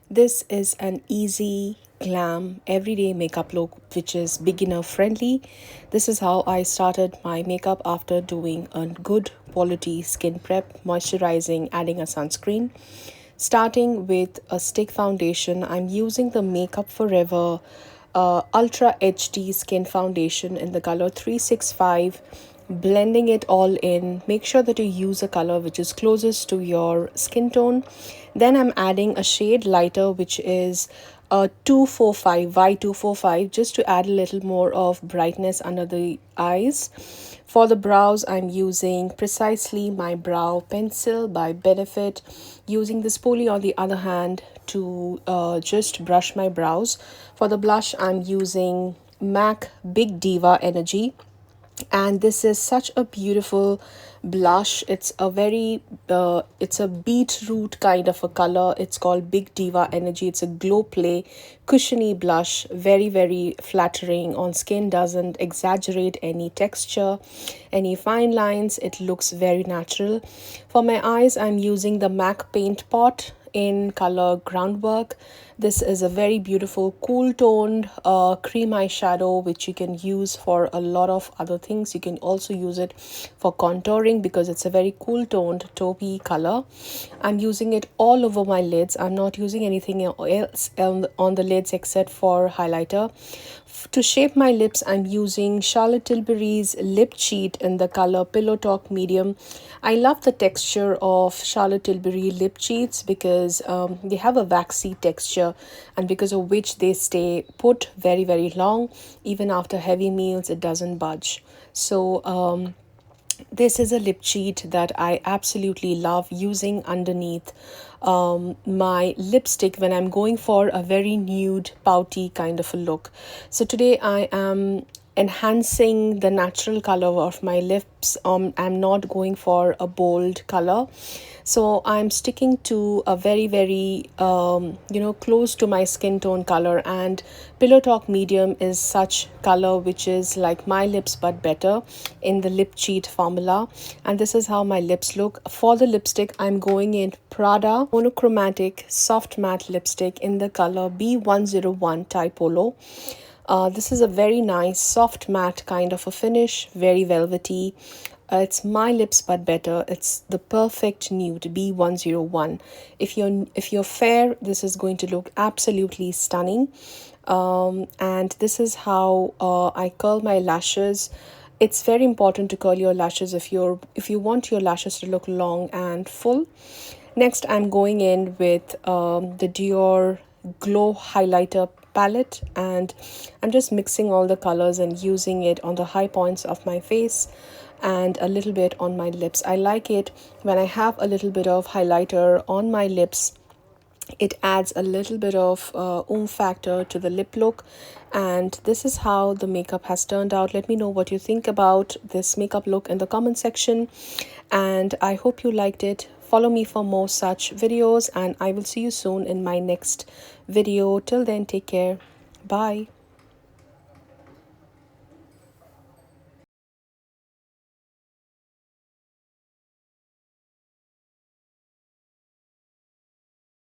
This is an easy, glam, everyday makeup look which is beginner friendly. This is how I started my makeup after doing a good quality skin prep, moisturizing, adding a sunscreen. Starting with a stick foundation, I'm using the Makeup Forever Ultra HD Skin Foundation in the color 365, blending it all in. Make sure that you use a color which is closest to your skin tone. Then I'm adding a shade lighter, which is a 245 Y245, just to add a little more of brightness under the eyes. For the brows, I'm using Precisely My Brow Pencil by Benefit, using the spoolie on the other hand to just brush my brows. For the blush, I'm using MAC Big Diva Energy, and this is such a beautiful blush. It's a very it's a beetroot kind of a color. It's called Big Diva Energy. It's a glow play cushiony blush, very flattering on skin, doesn't exaggerate any texture, any fine lines. It looks very natural. For my eyes, I'm using the MAC Paint Pot in color Groundwork. This is a very beautiful cool toned cream eyeshadow which you can use for a lot of other things. You can also use it for contouring because it's a very cool toned taupey color. I'm using it all over my lids. I'm not using anything else on the lids except for highlighter. To shape my lips, I'm using Charlotte Tilbury's Lip Cheat in the color Pillow Talk Medium. I love the texture of Charlotte Tilbury lip cheats because they have a waxy texture, and because of which they stay put very long. Even after heavy meals, it doesn't budge. So this is a lip cheat that I absolutely love using underneath my lipstick when I'm going for a very nude, pouty kind of a look. So today I am enhancing the natural color of my lips. I'm not going for a bold color. So I'm sticking to a very close to my skin tone color, and Pillow Talk Medium is such color which is like my lips but better in the lip cheat formula. And this is how my lips look. For the lipstick, I'm going in Prada monochromatic soft matte lipstick in the color B101 Typolo. This is a very nice soft matte kind of a finish, very velvety. It's my lips but better. It's the perfect nude B101. If you're fair, this is going to look absolutely stunning. And this is how I curl my lashes. It's very important to curl your lashes if you want your lashes to look long and full. Next, I'm going in with the Dior Glow Highlighter palette, and I'm just mixing all the colors and using it on the high points of my face and a little bit on my lips. I like it when I have a little bit of highlighter on my lips. It adds a little bit of oomph factor to the lip look. And this is how the makeup has turned out. Let me know what you think about this makeup look in the comment section, and I hope you liked it. Follow me for more such videos, and I will see you soon in my next video. Till then, take care. Bye.